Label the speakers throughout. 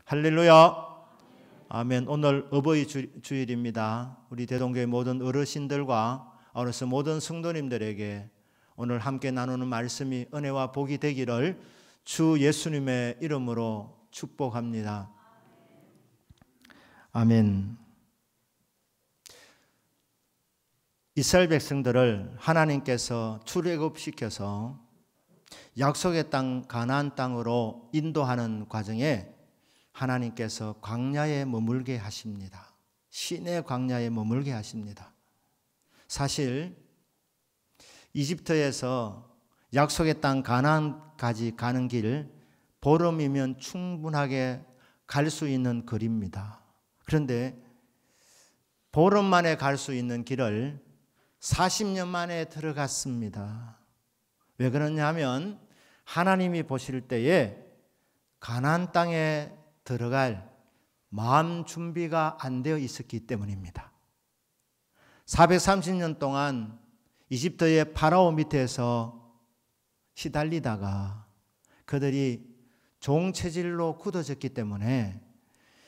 Speaker 1: 할렐루야. 아멘. 오늘 어버이 주일입니다. 우리 대동교회 모든 어르신들과 어느새 모든 성도님들에게 오늘 함께 나누는 말씀이 은혜와 복이 되기를 주 예수님의 이름으로 축복합니다. 아멘. 이스라엘 백성들을 하나님께서 출애굽시켜서 약속의 땅 가나안 땅으로 인도하는 과정에 하나님께서 광야에 머물게 하십니다. 시내 광야에 머물게 하십니다. 사실 이집트에서 약속의 땅 가나안까지 가는 길 보름이면 충분하게 갈 수 있는 거리입니다. 그런데 보름 만에 갈 수 있는 길을 40년 만에 들어갔습니다. 왜 그러냐면 하나님이 보실 때에 가나안 땅에 들어갈 마음 준비가 안 되어 있었기 때문입니다. 430년 동안 이집트의 파라오 밑에서 시달리다가 그들이 종체질로 굳어졌기 때문에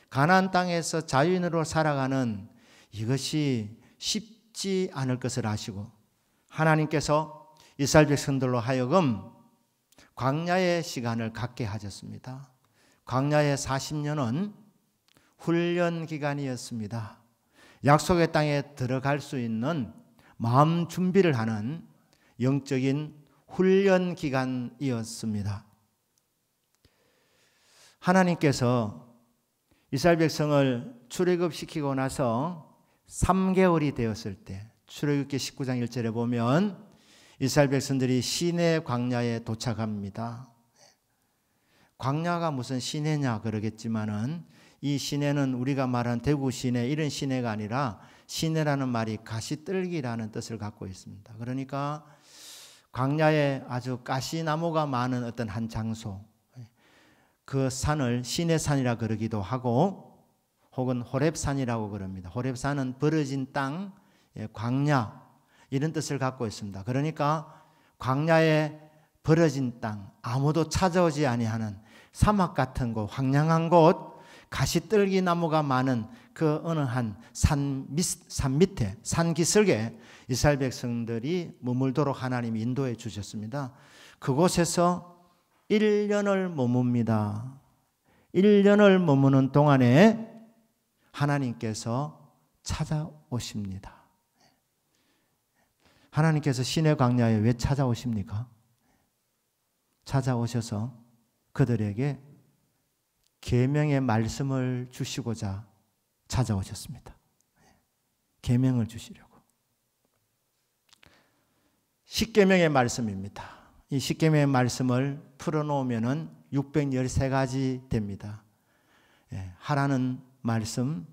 Speaker 1: 가나안 땅에서 자유인으로 살아가는 이것이 쉽지 않을 것을 아시고 하나님께서 이스라엘 백성들로 하여금 광야의 시간을 갖게 하셨습니다. 광야의 40년은 훈련 기간이었습니다. 약속의 땅에 들어갈 수 있는 마음 준비를 하는 영적인 훈련 기간이었습니다. 하나님께서 이스라엘 백성을 출애굽시키고 나서 3개월이 되었을 때 출애굽기 19장 1절에 보면 이스라엘 백성들이 시내 광야에 도착합니다. 광야가 무슨 시내냐 그러겠지만은 이 시내는 우리가 말하는 대구 시내 이런 시내가 아니라 시내라는 말이 가시떨기라는 뜻을 갖고 있습니다. 그러니까 광야에 아주 가시나무가 많은 어떤 한 장소, 그 산을 시내산이라 그러기도 하고 혹은 호렙산이라고 그럽니다. 호렙산은 벌어진 땅, 광야 이런 뜻을 갖고 있습니다. 그러니까 광야에 벌어진 땅, 아무도 찾아오지 아니하는 사막 같은 곳, 황량한 곳, 가시떨기 나무가 많은 그 어느 한 산 밑에, 산 기슭에 이스라엘 백성들이 머물도록 하나님이 인도해 주셨습니다. 그곳에서 1년을 머뭅니다. 1년을 머무는 동안에 하나님께서 찾아오십니다. 하나님께서 시내 광야에 왜 찾아오십니까? 찾아오셔서 그들에게 계명의 말씀을 주시고자 찾아오셨습니다. 계명을 주시려고. 십계명의 말씀입니다. 이 십계명의 말씀을 풀어놓으면 613가지 됩니다. 하라는 말씀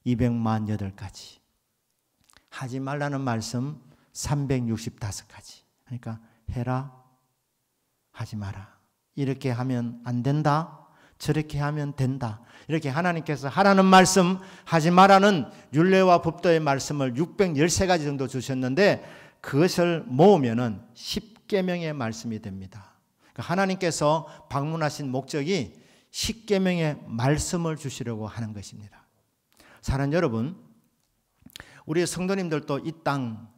Speaker 1: 248가지, 하지 말라는 말씀 365가지. 그러니까 해라, 하지 마라. 이렇게 하면 안 된다, 저렇게 하면 된다. 이렇게 하나님께서 하라는 말씀, 하지 마라는 율례와 법도의 말씀을 613가지 정도 주셨는데 그것을 모으면 10계명의 말씀이 됩니다. 그러니까 하나님께서 방문하신 목적이 10계명의 말씀을 주시려고 하는 것입니다. 사랑하는 여러분, 우리 성도님들도 이 땅,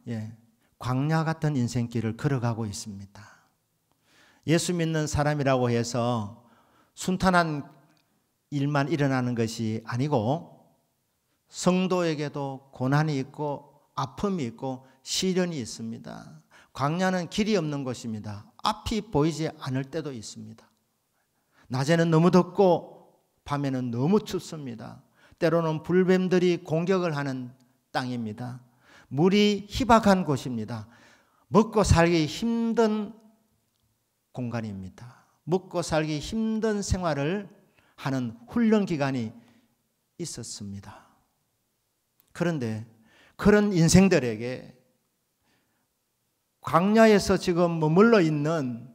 Speaker 1: 광야 같은 인생길을 걸어가고 있습니다. 예수 믿는 사람이라고 해서 순탄한 일만 일어나는 것이 아니고 성도에게도 고난이 있고 아픔이 있고 시련이 있습니다. 광야는 길이 없는 곳입니다. 앞이 보이지 않을 때도 있습니다. 낮에는 너무 덥고 밤에는 너무 춥습니다. 때로는 불뱀들이 공격을 하는 땅입니다. 물이 희박한 곳입니다. 먹고 살기 힘든 공간입니다. 먹고 살기 힘든 생활을 하는 훈련 기간이 있었습니다. 그런데 그런 인생들에게 광야에서 지금 머물러 있는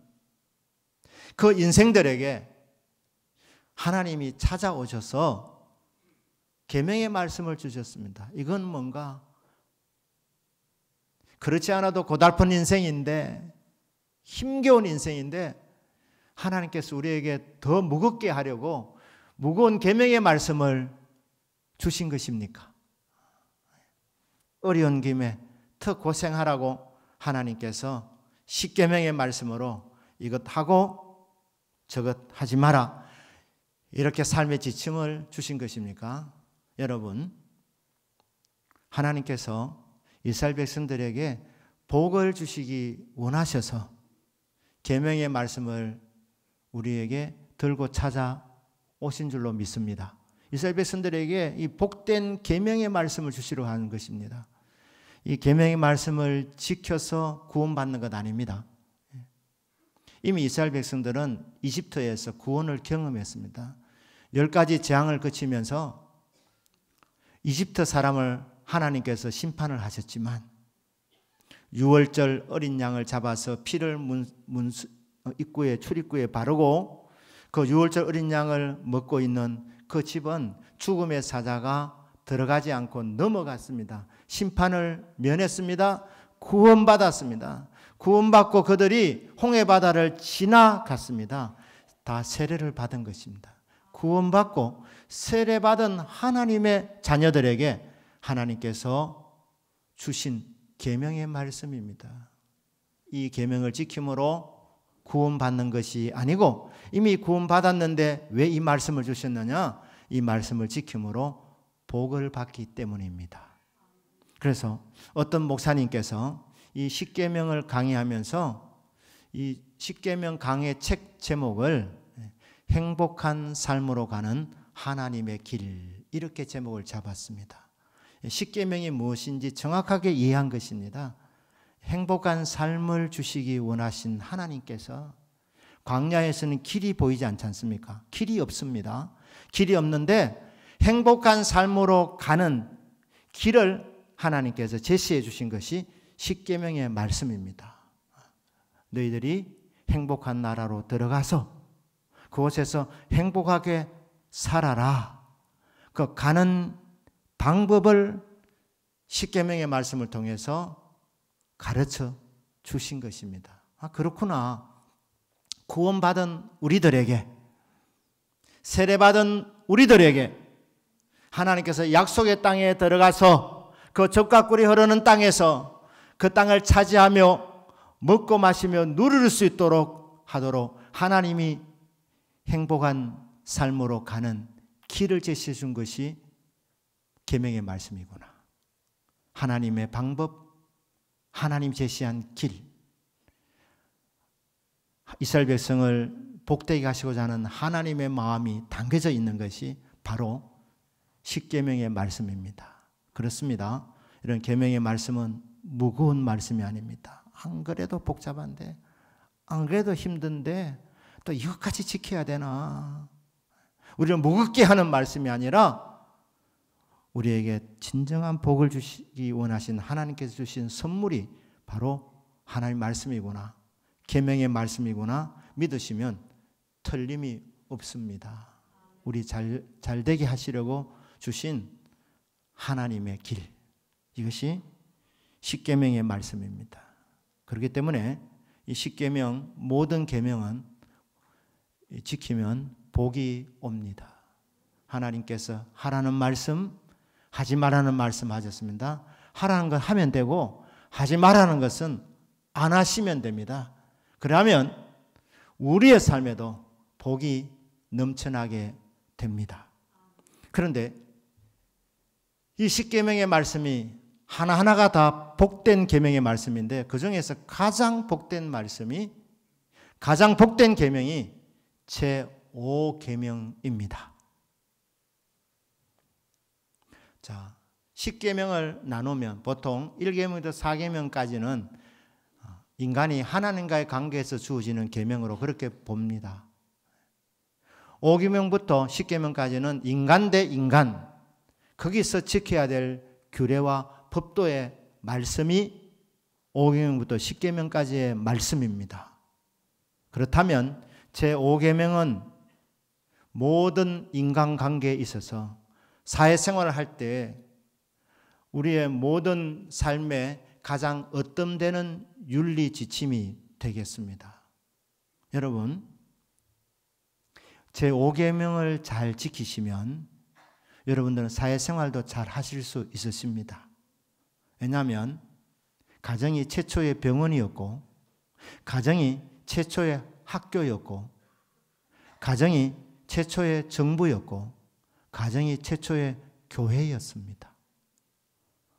Speaker 1: 그 인생들에게 하나님이 찾아오셔서 계명의 말씀을 주셨습니다. 이건 뭔가 그렇지 않아도 고달픈 인생인데, 힘겨운 인생인데 하나님께서 우리에게 더 무겁게 하려고 무거운 계명의 말씀을 주신 것입니까? 어려운 김에 더 고생하라고 하나님께서 십계명의 말씀으로 이것 하고 저것 하지 마라 이렇게 삶의 지침을 주신 것입니까? 여러분, 하나님께서 이스라엘 백성들에게 복을 주시기 원하셔서 계명의 말씀을 우리에게 들고 찾아오신 줄로 믿습니다. 이스라엘 백성들에게 이 복된 계명의 말씀을 주시려 하는 것입니다. 이 계명의 말씀을 지켜서 구원받는 것 아닙니다. 이미 이스라엘 백성들은 이집트에서 구원을 경험했습니다. 10가지 재앙을 거치면서 이집트 사람을 하나님께서 심판을 하셨지만 유월절 어린 양을 잡아서 피를 입구에 출입구에 바르고 그 유월절 어린 양을 먹고 있는 그 집은 죽음의 사자가 들어가지 않고 넘어갔습니다. 심판을 면했습니다. 구원받았습니다. 구원받고 그들이 홍해바다를 지나갔습니다. 다 세례를 받은 것입니다. 구원받고 세례받은 하나님의 자녀들에게 하나님께서 주신 계명의 말씀입니다. 이 계명을 지킴으로 구원받는 것이 아니고 이미 구원받았는데 왜 이 말씀을 주셨느냐? 이 말씀을 지킴으로 복을 받기 때문입니다. 그래서 어떤 목사님께서 이 십계명을 강의하면서 이 십계명 강의 책 제목을 행복한 삶으로 가는 하나님의 길 이렇게 제목을 잡았습니다. 십계명이 무엇인지 정확하게 이해한 것입니다. 행복한 삶을 주시기 원하신 하나님께서 광야에서는 길이 보이지 않지 않습니까? 길이 없습니다. 길이 없는데 행복한 삶으로 가는 길을 하나님께서 제시해 주신 것이 십계명의 말씀입니다. 너희들이 행복한 나라로 들어가서 그곳에서 행복하게 살아라. 그 가는 방법을 십계명의 말씀을 통해서 가르쳐 주신 것입니다. 그렇구나. 구원받은 우리들에게, 세례받은 우리들에게 하나님께서 약속의 땅에 들어가서 그 젖과 꿀이 흐르는 땅에서 그 땅을 차지하며 먹고 마시며 누릴 수 있도록 하도록 하나님이 행복한 삶으로 가는 길을 제시해 준 것이 계명의 말씀이구나. 하나님의 방법, 하나님 제시한 길. 이스라엘 백성을 복되게 하시고자 하는 하나님의 마음이 담겨져 있는 것이 바로 십계명의 말씀입니다. 그렇습니다. 이런 계명의 말씀은 무거운 말씀이 아닙니다. 안 그래도 복잡한데, 안 그래도 힘든데 또 이것까지 지켜야 되나? 우리를 무겁게 하는 말씀이 아니라 우리에게 진정한 복을 주시기 원하신 하나님께서 주신 선물이 바로 하나님의 말씀이구나. 계명의 말씀이구나 믿으시면 틀림이 없습니다. 우리 잘 되게 하시려고 주신 하나님의 길, 이것이 십계명의 말씀입니다. 그렇기 때문에 이 십계명, 모든 계명은 지키면 복이 옵니다. 하나님께서 하라는 말씀, 하지 말라는 말씀 하셨습니다. 하라는 건 하면 되고 하지 말라는 것은 안 하시면 됩니다. 그러면 우리의 삶에도 복이 넘쳐나게 됩니다. 그런데 이 십계명의 말씀이 하나하나가 다 복된 계명의 말씀인데 그 중에서 가장 복된 말씀이, 가장 복된 계명이 제5계명입니다. 자, 10계명을 나누면 보통 1계명부터 4계명까지는 인간이 하나님과의 관계에서 주어지는 계명으로 그렇게 봅니다. 5계명부터 10계명까지는 인간 대 인간, 거기서 지켜야 될 규례와 법도의 말씀이 5계명부터 10계명까지의 말씀입니다. 그렇다면 제5계명은 모든 인간관계에 있어서 사회생활을 할 때 우리의 모든 삶에 가장 으뜸되는 윤리 지침이 되겠습니다. 여러분, 제5계명을 잘 지키시면 여러분들은 사회생활도 잘 하실 수 있으십니다. 왜냐하면 가정이 최초의 병원이었고, 가정이 최초의 학교였고, 가정이 최초의 정부였고, 가정이 최초의 교회였습니다.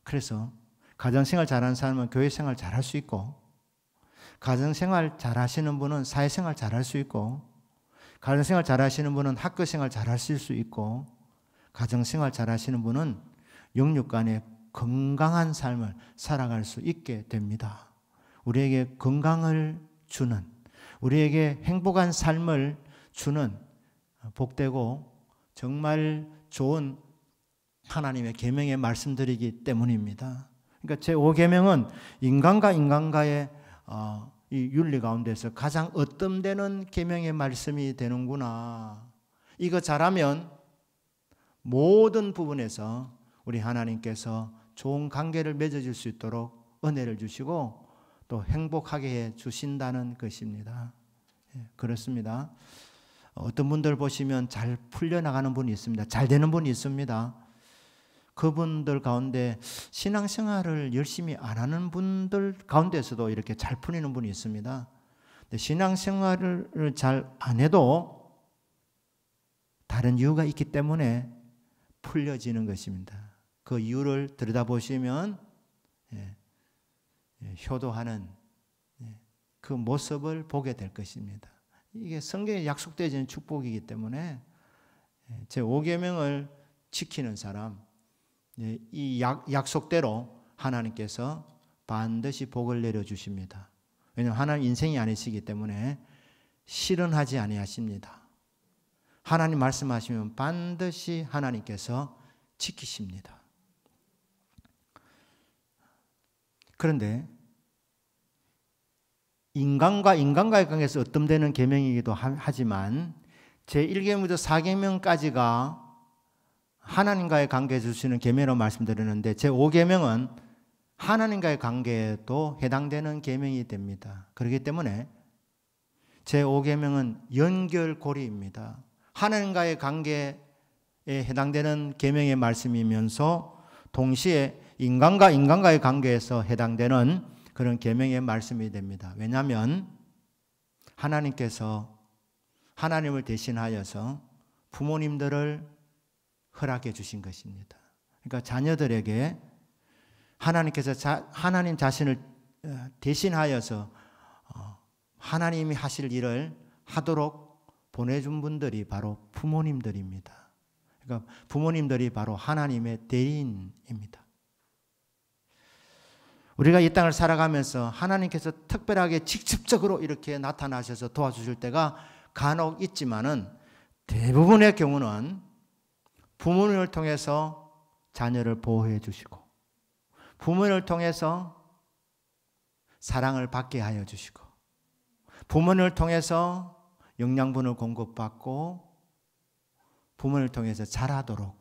Speaker 1: 그래서 가정생활 잘하는 사람은 교회생활 잘할 수 있고, 가정생활 잘하시는 분은 사회생활 잘할 수 있고, 가정생활 잘하시는 분은 학교생활 잘하실 수 있고, 가정생활 잘하시는 분은 영육간에 건강한 삶을 살아갈 수 있게 됩니다. 우리에게 건강을 주는, 우리에게 행복한 삶을 주는 복되고 정말 좋은 하나님의 계명의 말씀들이기 때문입니다. 그러니까 제5계명은 인간과 인간과의 이 윤리 가운데서 가장 으뜸되는 계명의 말씀이 되는구나. 이거 잘하면 모든 부분에서 우리 하나님께서 좋은 관계를 맺어줄 수 있도록 은혜를 주시고 또 행복하게 해 주신다는 것입니다. 그렇습니다. 어떤 분들 보시면 잘 풀려나가는 분이 있습니다. 잘 되는 분이 있습니다. 그분들 가운데 신앙생활을 열심히 안 하는 분들 가운데서도 이렇게 잘 풀리는 분이 있습니다. 근데 신앙생활을 잘 안 해도 다른 이유가 있기 때문에 풀려지는 것입니다. 그 이유를 들여다보시면 효도하는 그 모습을 보게 될 것입니다. 이게 성경에 약속되어진 축복이기 때문에 제5계명을 지키는 사람, 이 약속대로 하나님께서 반드시 복을 내려주십니다. 왜냐하면 하나님 인생이 아니시기 때문에 실현하지 아니하십니다. 하나님 말씀하시면 반드시 하나님께서 지키십니다. 그런데 인간과 인간과의 관계에서 으뜸되는 계명이기도 하지만 제1계명부터 4계명까지가 하나님과의 관계에 주시는 계명으로 말씀드렸는데 제5계명은 하나님과의 관계에도 해당되는 계명이 됩니다. 그렇기 때문에 제5계명은 연결고리입니다. 하나님과의 관계에 해당되는 계명의 말씀이면서 동시에 인간과 인간과의 관계에서 해당되는 그런 계명의 말씀이 됩니다. 왜냐하면 하나님께서 하나님을 대신하여서 부모님들을 허락해 주신 것입니다. 그러니까 자녀들에게 하나님께서 하나님 자신을 대신하여서 하나님이 하실 일을 하도록 보내준 분들이 바로 부모님들입니다. 그러니까 부모님들이 바로 하나님의 대리인입니다. 우리가 이 땅을 살아가면서 하나님께서 특별하게 직접적으로 이렇게 나타나셔서 도와주실 때가 간혹 있지만은 대부분의 경우는 부모님을 통해서 자녀를 보호해 주시고 부모님을 통해서 사랑을 받게 하여 주시고 부모님을 통해서 영양분을 공급받고 부모님을 통해서 자라도록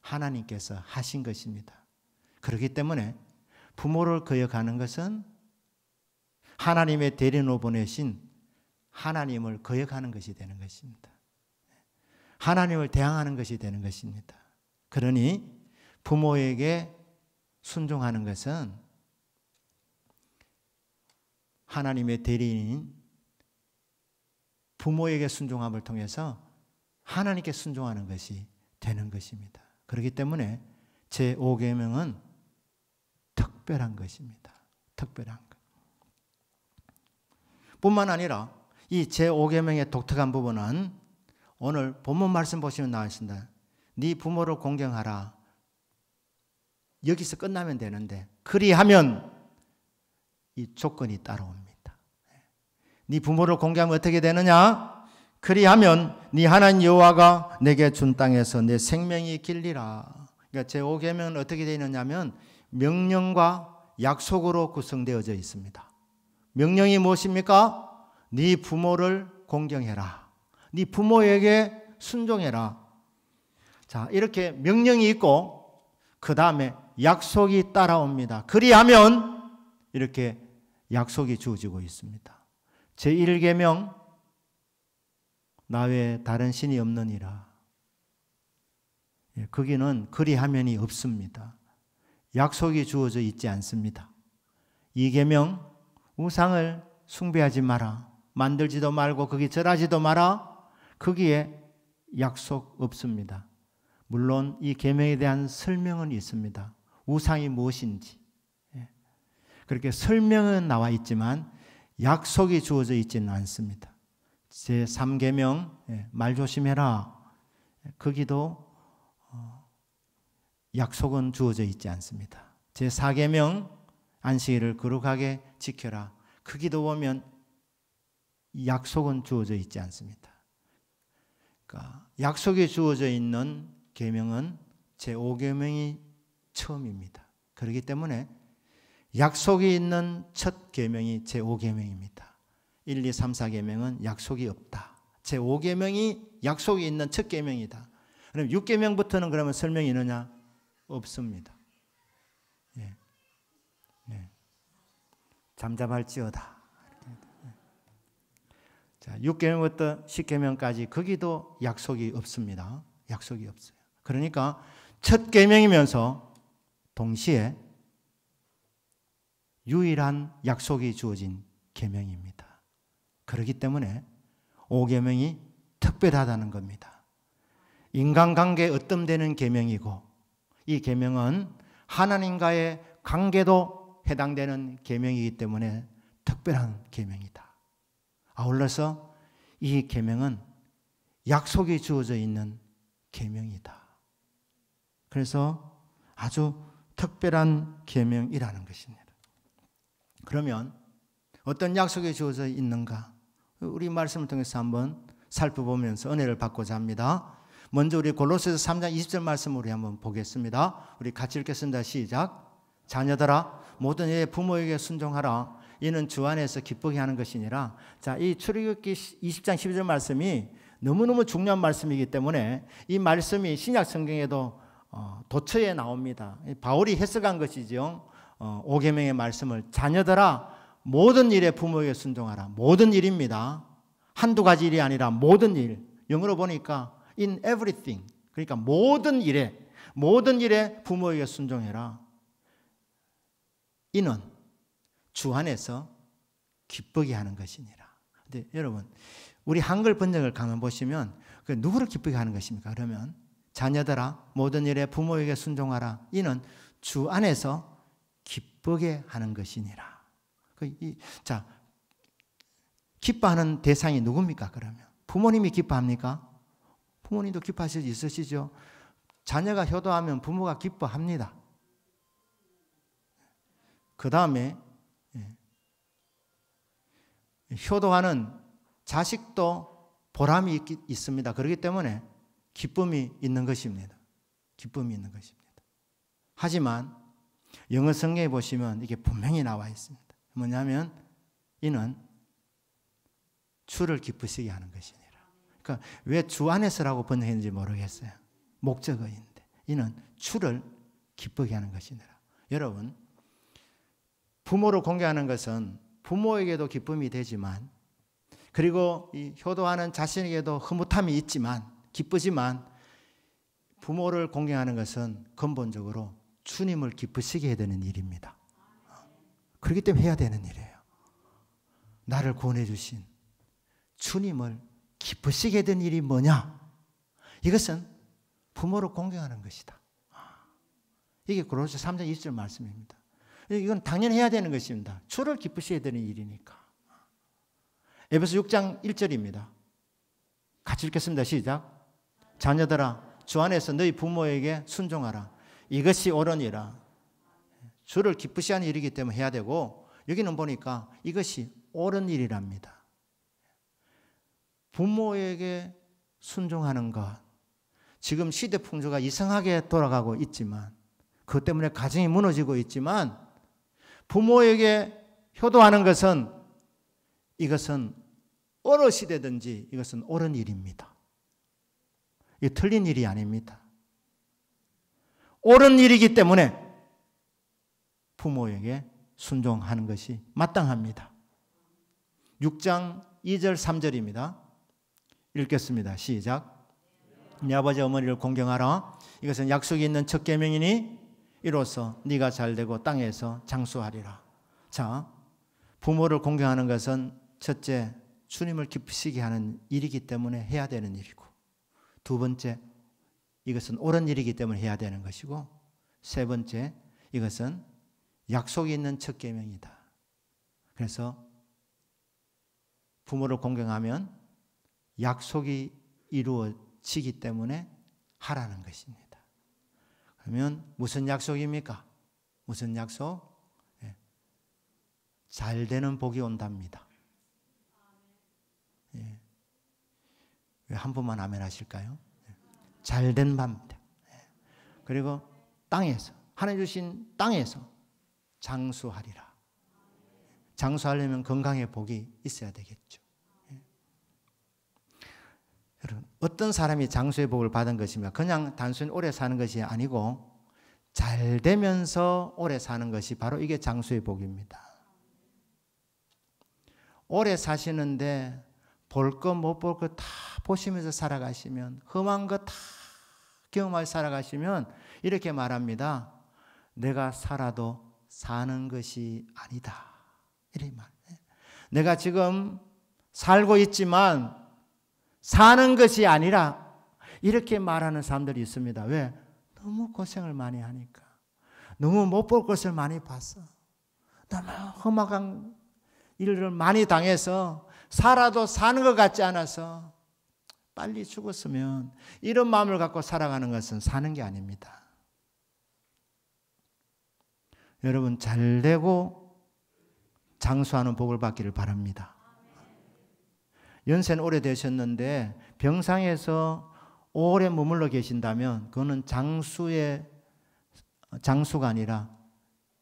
Speaker 1: 하나님께서 하신 것입니다. 그렇기 때문에 부모를 거역하는 것은 하나님의 대리인으로 보내신 하나님을 거역하는 것이 되는 것입니다. 하나님을 대항하는 것이 되는 것입니다. 그러니 부모에게 순종하는 것은 하나님의 대리인인 부모에게 순종함을 통해서 하나님께 순종하는 것이 되는 것입니다. 그렇기 때문에 제5계명은 특별한 것입니다. 특별한 것. 뿐만 아니라 이 제5계명의 독특한 부분은 오늘 본문 말씀 보시면 나와 있습니다. 네 부모를 공경하라. 여기서 끝나면 되는데 그리하면 이 조건이 따라옵니다. 네 부모를 공경하면 어떻게 되느냐? 그리하면 네 하나님 여호와가 내게 준 땅에서 내 생명이 길리라. 그러니까 제5계명은 어떻게 되어 있느냐면 명령과 약속으로 구성되어져 있습니다. 명령이 무엇입니까? 네 부모를 공경해라. 네 부모에게 순종해라. 자, 이렇게 명령이 있고 그 다음에 약속이 따라옵니다. 그리하면 이렇게 약속이 주어지고 있습니다. 제1계명 나 외에 다른 신이 없느니라. 거기는 그리하면이 없습니다. 약속이 주어져 있지 않습니다. 이 계명, 우상을 숭배하지 마라. 만들지도 말고 거기 절하지도 마라. 거기에 약속 없습니다. 물론 이 계명에 대한 설명은 있습니다. 우상이 무엇인지. 그렇게 설명은 나와 있지만 약속이 주어져 있지는 않습니다. 제3계명 말 조심해라. 거기도 약속은 주어져 있지 않습니다. 제4계명 안식일을 거룩하게 지켜라. 거기도 보면 약속은 주어져 있지 않습니다. 그러니까 약속이 주어져 있는 계명은 제5계명이 처음입니다. 그렇기 때문에 약속이 있는 첫 계명이 제5계명입니다. 1, 2, 3, 4계명은 약속이 없다. 제5계명이 약속이 있는 첫 계명이다. 그럼 6계명부터는 그러면 설명이 있느냐? 없습니다. 예. 예. 잠잠할지어다. 자, 6계명부터 10계명까지 거기도 약속이 없습니다. 약속이 없어요. 그러니까 첫 계명이면서 동시에 유일한 약속이 주어진 계명입니다. 그렇기 때문에 5계명이 특별하다는 겁니다. 인간관계에 으뜸되는 계명이고 이 계명은 하나님과의 관계도 해당되는 계명이기 때문에 특별한 계명이다. 아울러서 이 계명은 약속이 주어져 있는 계명이다. 그래서 아주 특별한 계명이라는 것입니다. 그러면 어떤 약속이 주어져 있는가? 우리 말씀을 통해서 한번 살펴보면서 은혜를 받고자 합니다. 먼저 우리 골로새서 3장 20절 말씀을 우리 한번 보겠습니다. 우리 같이 읽겠습니다. 시작. 자녀들아 모든 의 부모에게 순종하라. 이는 주 안에서 기쁘게 하는 것이니라. 자, 이 출애굽기 20장 12절 말씀이 너무너무 중요한 말씀이기 때문에 이 말씀이 신약 성경에도 도처에 나옵니다. 바울이 해석한 것이죠. 5계명의 말씀을 자녀들아 모든 일에 부모에게 순종하라. 모든 일입니다. 한두 가지 일이 아니라 모든 일. 영어로 보니까 in everything. 그러니까 모든 일에 부모에게 순종해라. 이는 주 안에서 기쁘게 하는 것이니라. 근데 여러분, 우리 한글 번역을 가만 보시면 누구를 기쁘게 하는 것입니까? 그러면 자녀들아 모든 일에 부모에게 순종하라. 이는 주 안에서 기쁘게 하는 것이니라. 자, 기뻐하는 대상이 누굽니까? 그러면 부모님이 기뻐합니까? 부모님도 기뻐하실 수 있으시죠? 자녀가 효도하면 부모가 기뻐합니다. 그 다음에 효도하는 자식도 보람이 있습니다. 그렇기 때문에 기쁨이 있는 것입니다. 기쁨이 있는 것입니다. 하지만 영어 성경에 보시면 이게 분명히 나와 있습니다. 뭐냐면 이는 주를 기쁘시게 하는 것이니라. 그러니까 왜 주 안에서라고 번역했는지 모르겠어요. 목적어인데 이는 주를 기쁘게 하는 것이니라. 여러분, 부모를 공경하는 것은 부모에게도 기쁨이 되지만 그리고 이 효도하는 자신에게도 흐뭇함이 있지만 기쁘지만 부모를 공경하는 것은 근본적으로 주님을 기쁘시게 해야 되는 일입니다. 그렇기 때문에 해야 되는 일이에요. 나를 구원해 주신 주님을 기쁘시게 된 일이 뭐냐? 이것은 부모를 공경하는 것이다. 이게 골로새 3장 20절 말씀입니다. 이건 당연히 해야 되는 것입니다. 주를 기쁘시게 되는 일이니까. 에베소 6장 1절입니다. 같이 읽겠습니다. 시작. 자녀들아 주 안에서 너희 부모에게 순종하라. 이것이 옳으니라. 주를 기쁘시게 하는 일이기 때문에 해야 되고 여기는 보니까 이것이 옳은 일이랍니다. 부모에게 순종하는 것. 지금 시대 풍조가 이상하게 돌아가고 있지만 그것 때문에 가정이 무너지고 있지만 부모에게 효도하는 것은 이것은 어느 시대든지 이것은 옳은 일입니다. 이게 틀린 일이 아닙니다. 옳은 일이기 때문에 부모에게 순종하는 것이 마땅합니다. 6장 2절 3절입니다. 읽겠습니다. 시작. 네 아버지 어머니를 공경하라. 이것은 약속이 있는 첫 계명이니 이로써 네가 잘되고 땅에서 장수하리라. 자, 부모를 공경하는 것은 첫째, 주님을 기쁘시게 하는 일이기 때문에 해야 되는 일이고, 두 번째, 이것은 옳은 일이기 때문에 해야 되는 것이고, 세 번째, 이것은 약속이 있는 첫 계명이다. 그래서 부모를 공경하면 약속이 이루어지기 때문에 하라는 것입니다. 그러면 무슨 약속입니까? 무슨 약속? 잘 되는 복이 온답니다. 예. 왜 한 분만 아멘 하실까요? 잘된 밤입니다. 그리고 땅에서, 하나님 주신 땅에서 장수하리라. 장수하려면 건강의 복이 있어야 되겠죠. 여러분, 어떤 사람이 장수의 복을 받은 것이며 그냥 단순히 오래 사는 것이 아니고 잘 되면서 오래 사는 것이 바로 이게 장수의 복입니다. 오래 사시는데 볼 거 못 볼 거 다 보시면서 살아가시면, 험한 거 다 경험하며 살아가시면 이렇게 말합니다. 내가 살아도 사는 것이 아니다. 이렇게 말해요. 내가 지금 살고 있지만 사는 것이 아니라 이렇게 말하는 사람들이 있습니다. 왜? 너무 고생을 많이 하니까. 너무 못 볼 것을 많이 봤어. 너무 험악한 일을 많이 당해서 살아도 사는 것 같지 않아서 빨리 죽었으면, 이런 마음을 갖고 살아가는 것은 사는 게 아닙니다. 여러분, 잘 되고 장수하는 복을 받기를 바랍니다. 연세는 오래되셨는데 병상에서 오래 머물러 계신다면 그거는 장수가 아니라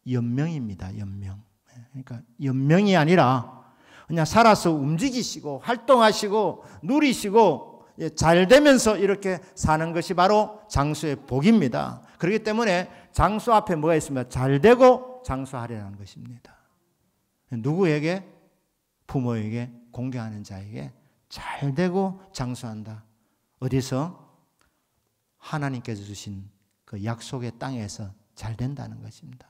Speaker 1: 연명입니다. 연명. 그러니까 연명이 아니라 그냥 살아서 움직이시고 활동하시고 누리시고 잘 되면서 이렇게 사는 것이 바로 장수의 복입니다. 그렇기 때문에 장수 앞에 뭐가 있습니까? 잘 되고 장수하리라는 것입니다. 누구에게? 부모에게, 공경하는 자에게 잘 되고 장수한다. 어디서? 하나님께서 주신 그 약속의 땅에서 잘 된다는 것입니다.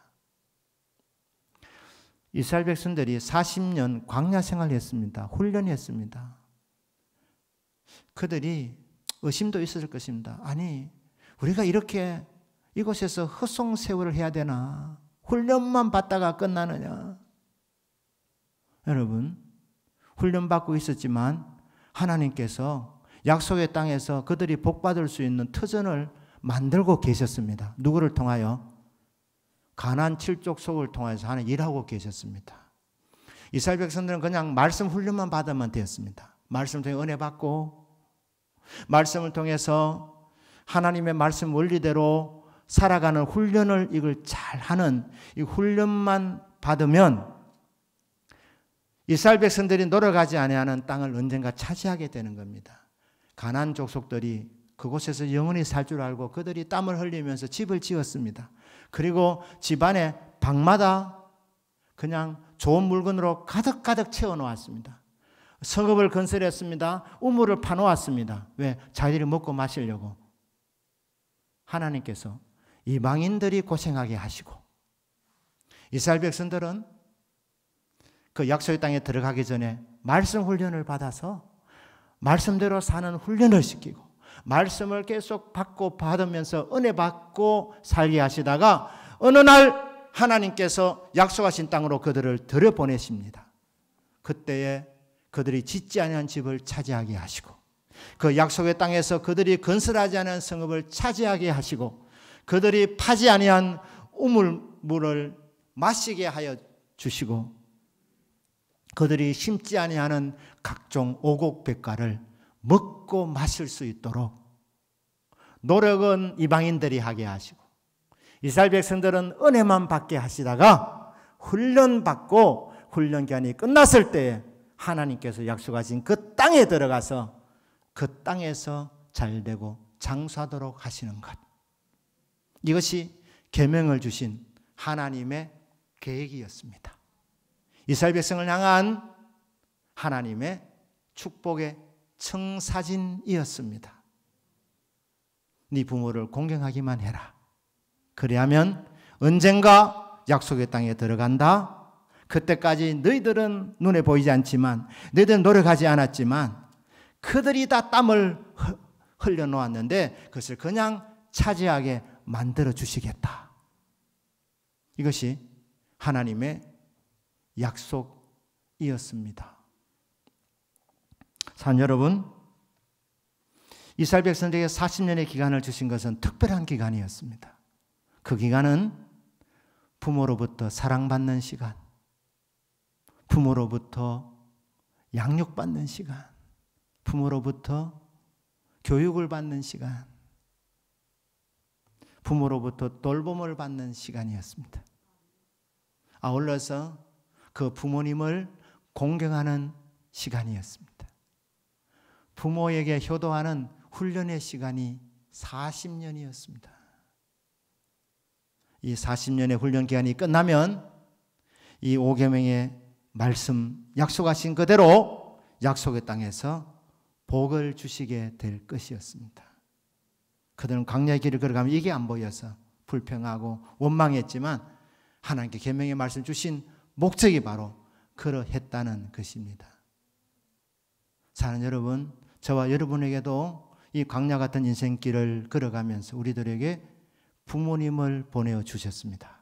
Speaker 1: 이스라엘 백성들이 40년 광야 생활을 했습니다. 훈련했습니다. 그들이 의심도 있었을 것입니다. 아니, 우리가 이렇게 이곳에서 헛송 세월을 해야 되나? 훈련만 받다가 끝나느냐? 여러분, 훈련받고 있었지만 하나님께서 약속의 땅에서 그들이 복받을 수 있는 터전을 만들고 계셨습니다. 누구를 통하여? 가나안 7족 속을 통해서 하나님 일하고 계셨습니다. 이스라엘 백성들은 그냥 말씀 훈련만 받으면 되었습니다. 말씀을 통해 은혜 받고, 말씀을 통해서 하나님의 말씀 원리대로 살아가는 훈련을 이걸 잘하는 이 훈련만 받으면 이스라엘 백성들이 노력하지 아니하는 땅을 언젠가 차지하게 되는 겁니다. 가나안 족속들이 그곳에서 영원히 살 줄 알고 그들이 땀을 흘리면서 집을 지었습니다. 그리고 집안에 방마다 그냥 좋은 물건으로 가득가득 채워놓았습니다. 성읍을 건설했습니다. 우물을 파놓았습니다. 왜? 자기들이 먹고 마시려고. 하나님께서 이방인들이 고생하게 하시고 이스라엘 백성들은 그 약속의 땅에 들어가기 전에 말씀 훈련을 받아서 말씀대로 사는 훈련을 시키고 말씀을 계속 받고 받으면서 은혜 받고 살게 하시다가 어느 날 하나님께서 약속하신 땅으로 그들을 들여보내십니다. 그때에 그들이 짓지 아니한 집을 차지하게 하시고 그 약속의 땅에서 그들이 건설하지 않은 성읍을 차지하게 하시고 그들이 파지 아니한 우물물을 마시게 하여 주시고 그들이 심지 아니하는 각종 오곡백과를 먹고 마실 수 있도록 노력은 이방인들이 하게 하시고 이스라엘 백성들은 은혜만 받게 하시다가 훈련받고 훈련 기간이 끝났을 때에 하나님께서 약속하신 그 땅에 들어가서 그 땅에서 잘되고 장수하도록 하시는 것, 이것이 계명을 주신 하나님의 계획이었습니다. 이스라엘 백성을 향한 하나님의 축복의 청사진이었습니다. 네 부모를 공경하기만 해라. 그래야면 언젠가 약속의 땅에 들어간다. 그때까지 너희들은 눈에 보이지 않지만, 너희들은 노력하지 않았지만 그들이 다 땀을 흘려놓았는데 그것을 그냥 차지하게 만들어 주시겠다. 이것이 하나님의 약속이었습니다. 사랑 여러분, 이스라엘 백성들에게 40년의 기간을 주신 것은 특별한 기간이었습니다. 그 기간은 부모로부터 사랑받는 시간, 부모로부터 양육받는 시간, 부모로부터 교육을 받는 시간, 부모로부터 돌봄을 받는 시간이었습니다. 아울러서 그 부모님을 공경하는 시간이었습니다. 부모에게 효도하는 훈련의 시간이 40년이었습니다. 이 40년의 훈련 기간이 끝나면 이 5계명의 말씀 약속하신 그대로 약속의 땅에서 복을 주시게 될 것이었습니다. 그들은 광야의 길을 걸어가면 이게 안 보여서 불평하고 원망했지만 하나님께 계명의 말씀 주신 목적이 바로 그러했다는 것입니다. 사랑하는 여러분, 저와 여러분에게도 이 광야 같은 인생길을 걸어가면서 우리들에게 부모님을 보내어 주셨습니다.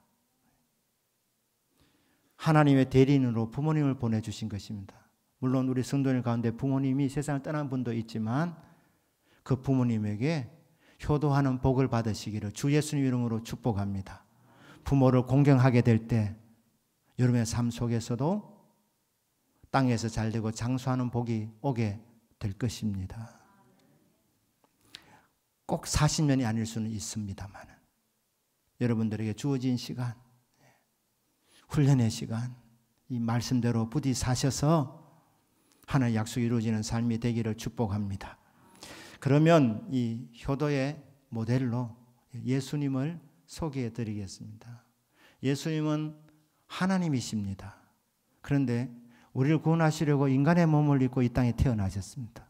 Speaker 1: 하나님의 대리인으로 부모님을 보내주신 것입니다. 물론 우리 성도들 가운데 부모님이 세상을 떠난 분도 있지만 그 부모님에게 효도하는 복을 받으시기를 주 예수님 이름으로 축복합니다. 부모를 공경하게 될 때 여러분의 삶 속에서도 땅에서 잘되고 장수하는 복이 오게 될 것입니다. 꼭 40년이 아닐 수는 있습니다만 여러분들에게 주어진 시간, 훈련의 시간, 이 말씀대로 부디 사셔서 하나님의 약속이 이루어지는 삶이 되기를 축복합니다. 그러면 이 효도의 모델로 예수님을 소개해 드리겠습니다. 예수님은 하나님이십니다. 그런데 우리를 구원하시려고 인간의 몸을 입고 이 땅에 태어나셨습니다.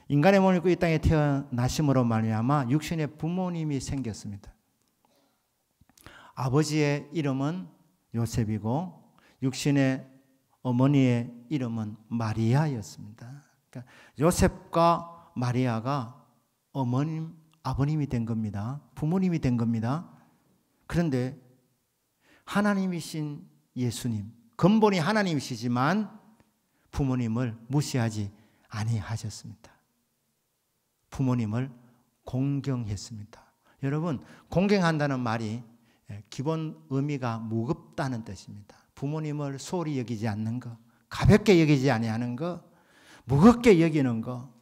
Speaker 1: 인간의 몸을 입고 이 땅에 태어나심으로 말미암아 육신의 부모님이 생겼습니다. 아버지의 이름은 요셉이고 육신의 어머니의 이름은 마리아였습니다. 그러니까 요셉과 마리아가 어머님, 아버님이 된 겁니다. 부모님이 된 겁니다. 그런데 하나님이신 예수님, 근본이 하나님이시지만 부모님을 무시하지 아니하셨습니다. 부모님을 공경했습니다. 여러분, 공경한다는 말이 기본 의미가 무겁다는 뜻입니다. 부모님을 소홀히 여기지 않는 것, 가볍게 여기지 아니하는 것, 무겁게 여기는 것,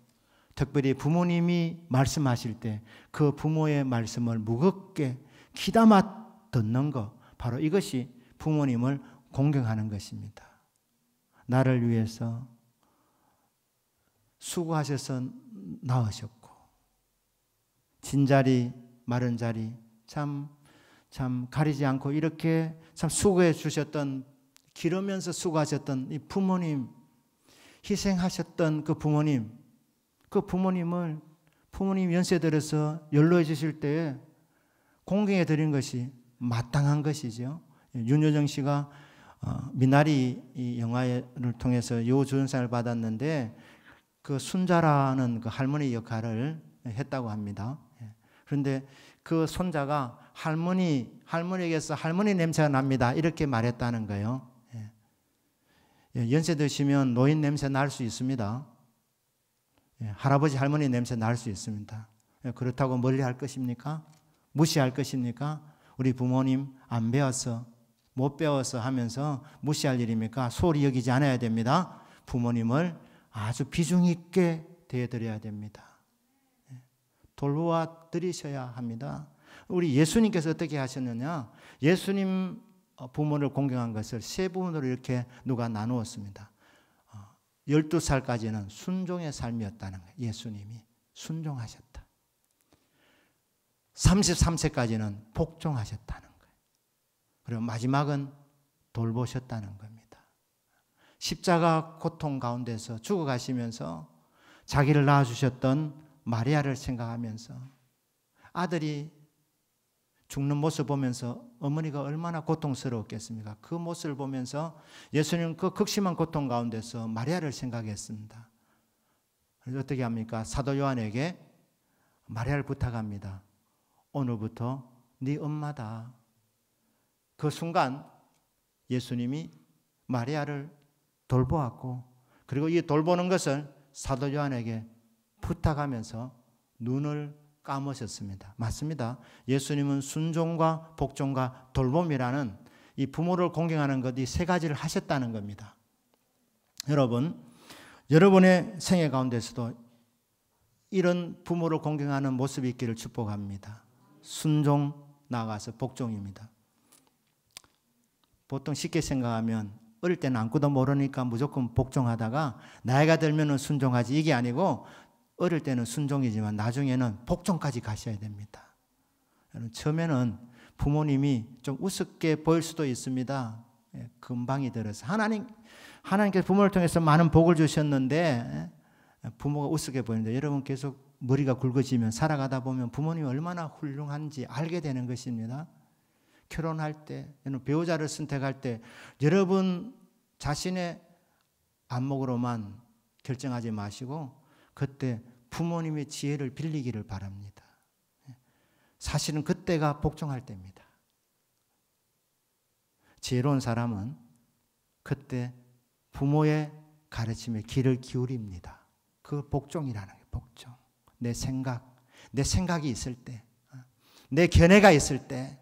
Speaker 1: 특별히 부모님이 말씀하실 때 그 부모의 말씀을 무겁게 귀담아 듣는 것, 바로 이것이 부모님을 공경하는 것입니다. 나를 위해서 수고하셔서 낳으셨고 진자리 마른 자리 참 가리지 않고 이렇게 참 수고해 주셨던, 기르면서 수고하셨던 이 부모님, 희생하셨던 그 부모님을 부모님 연세 들어서 연로해 주실 때 공경해 드린 것이 마땅한 것이죠. 윤여정 씨가 미나리 이 영화를 통해서 여우조연상을 받았는데 그 순자라는 그 할머니 역할을 했다고 합니다. 그런데 그 손자가 할머니에게서 할머니 냄새가 납니다, 이렇게 말했다는 거예요. 연세 드시면 노인 냄새 날 수 있습니다. 할아버지 할머니 냄새 날 수 있습니다. 그렇다고 멀리 할 것입니까? 무시할 것입니까? 우리 부모님 안 배워서 못 배워서 하면서 무시할 일입니까? 소홀히 여기지 않아야 됩니다. 부모님을 아주 비중 있게 대해드려야 됩니다. 돌보아 드리셔야 합니다. 우리 예수님께서 어떻게 하셨느냐? 예수님 부모를 공경한 것을 세 부분으로 이렇게 누가 나누었습니다. 12살까지는 순종의 삶이었다는 거예요. 예수님이 순종하셨다. 33세까지는 복종하셨다는 거예요. 그리고 마지막은 돌보셨다는 겁니다. 십자가 고통 가운데서 죽어가시면서 자기를 낳아주셨던 마리아를 생각하면서 아들이 죽는 모습 보면서 어머니가 얼마나 고통스러웠겠습니까? 그 모습을 보면서 예수님은 그 극심한 고통 가운데서 마리아를 생각했습니다. 그래서 어떻게 합니까? 사도 요한에게 마리아를 부탁합니다. 오늘부터 네 엄마다. 그 순간 예수님이 마리아를 돌보았고, 그리고 이 돌보는 것을 사도 요한에게 부탁하면서 눈을 감으셨습니다. 맞습니다. 예수님은 순종과 복종과 돌봄이라는 이 부모를 공경하는 것, 이 세 가지를 하셨다는 겁니다. 여러분, 여러분의 생애 가운데서도 이런 부모를 공경하는 모습이 있기를 축복합니다. 순종 나아가서 복종입니다. 보통 쉽게 생각하면 어릴 때는 아무것도 모르니까 무조건 복종하다가 나이가 들면 순종하지, 이게 아니고 어릴 때는 순종이지만 나중에는 복종까지 가셔야 됩니다. 처음에는 부모님이 좀 우습게 보일 수도 있습니다. 금방이 들어서 하나님께서 부모를 통해서 많은 복을 주셨는데 부모가 우습게 보이는데, 여러분 계속 머리가 굵어지면 살아가다 보면 부모님이 얼마나 훌륭한지 알게 되는 것입니다. 결혼할 때, 배우자를 선택할 때 여러분 자신의 안목으로만 결정하지 마시고 그때 부모님의 지혜를 빌리기를 바랍니다. 사실은 그때가 복종할 때입니다. 지혜로운 사람은 그때 부모의 가르침에 귀를 기울입니다. 그 복종이라는 게 복종. 내 생각이 있을 때, 내 견해가 있을 때,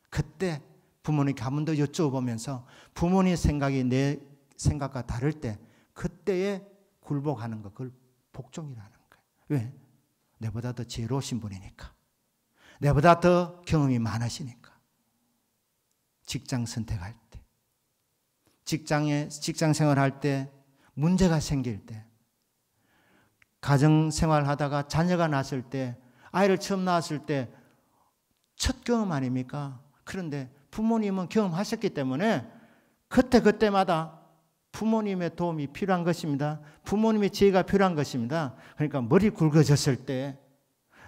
Speaker 1: 그때 부모님께 한 번 더 여쭤보면서 부모님 생각이 내 생각과 다를 때 그때에 굴복하는 것, 그걸 복종이라는 거예요. 왜? 내보다 더 지혜로우신 분이니까. 내보다 더 경험이 많으시니까. 직장 선택할 때, 직장 생활할 때, 문제가 생길 때, 가정 생활하다가 자녀가 났을 때, 아이를 처음 낳았을 때 첫 경험 아닙니까? 그런데 부모님은 경험하셨기 때문에 그때마다 부모님의 도움이 필요한 것입니다. 부모님의 지혜가 필요한 것입니다. 그러니까 머리 굵어졌을 때,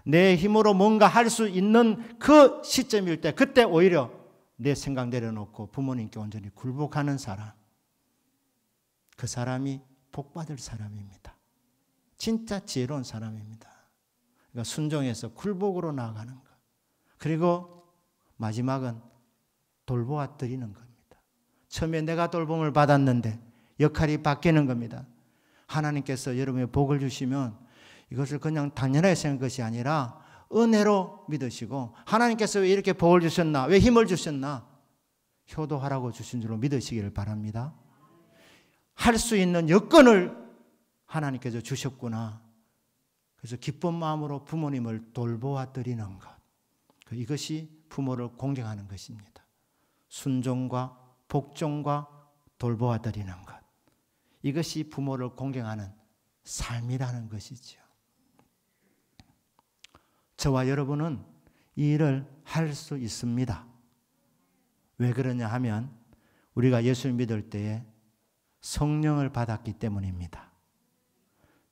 Speaker 1: 내 힘으로 뭔가 할 수 있는 그 시점일 때, 그때 오히려 내 생각 내려놓고 부모님께 온전히 굴복하는 사람, 그 사람이 복받을 사람입니다. 진짜 지혜로운 사람입니다. 그러니까 순종해서 굴복으로 나아가는 것. 그리고 마지막은 돌보아 드리는 겁니다. 처음에 내가 돌봄을 받았는데 역할이 바뀌는 겁니다. 하나님께서 여러분의 복을 주시면 이것을 그냥 당연하게 생각할 것이 아니라 은혜로 믿으시고, 하나님께서 왜 이렇게 복을 주셨나, 왜 힘을 주셨나, 효도하라고 주신 줄로 믿으시기를 바랍니다. 할 수 있는 여건을 하나님께서 주셨구나. 그래서 기쁜 마음으로 부모님을 돌보아 드리는 것, 이것이 부모를 공경하는 것입니다. 순종과 복종과 돌보아 드리는 것, 이것이 부모를 공경하는 삶이라는 것이죠. 저와 여러분은 이 일을 할 수 있습니다. 왜 그러냐 하면 우리가 예수를 믿을 때에 성령을 받았기 때문입니다.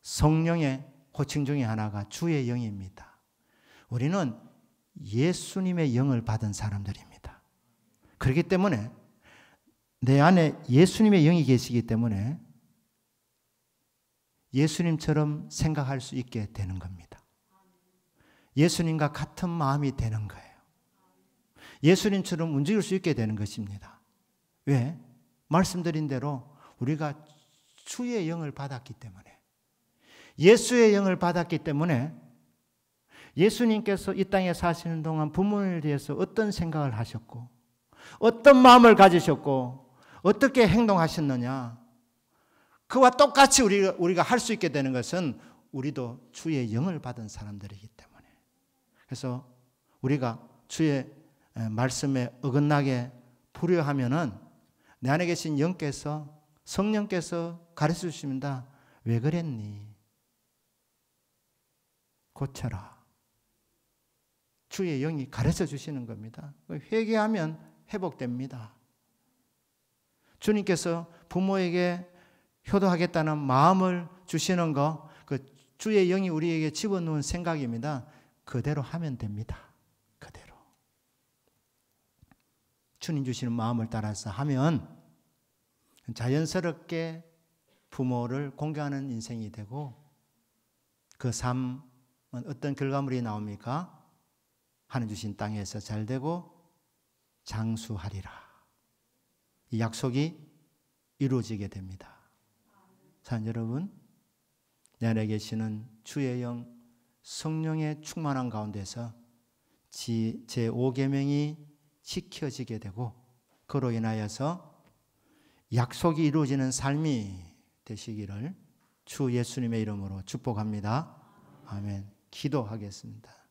Speaker 1: 성령의 호칭 중에 하나가 주의 영입니다. 우리는 예수님의 영을 받은 사람들입니다. 그렇기 때문에 내 안에 예수님의 영이 계시기 때문에 예수님처럼 생각할 수 있게 되는 겁니다. 예수님과 같은 마음이 되는 거예요. 예수님처럼 움직일 수 있게 되는 것입니다. 왜? 말씀드린 대로 우리가 주의 영을 받았기 때문에, 예수의 영을 받았기 때문에, 예수님께서 이 땅에 사시는 동안 부모님에 대해서 어떤 생각을 하셨고 어떤 마음을 가지셨고 어떻게 행동하셨느냐, 그와 똑같이 우리가 할 수 있게 되는 것은 우리도 주의 영을 받은 사람들이기 때문에, 그래서 우리가 주의 말씀에 어긋나게 불효하면은 내 안에 계신 영께서, 성령께서 가르쳐 주십니다. 왜 그랬니? 고쳐라. 주의 영이 가르쳐 주시는 겁니다. 회개하면 회복됩니다. 주님께서 부모에게 효도하겠다는 마음을 주시는 거, 그 주의 영이 우리에게 집어넣은 생각입니다. 그대로 하면 됩니다. 그대로. 주님 주시는 마음을 따라서 하면 자연스럽게 부모를 공경하는 인생이 되고 그 삶은 어떤 결과물이 나옵니까? 하늘 주신 땅에서 잘 되고 장수하리라. 이 약속이 이루어지게 됩니다. 사랑하는 여러분, 내 안에 계시는 주의 영 성령의 충만한 가운데서 제5계명이 지켜지게 되고 그로 인하여서 약속이 이루어지는 삶이 되시기를 주 예수님의 이름으로 축복합니다. 아멘. 기도하겠습니다.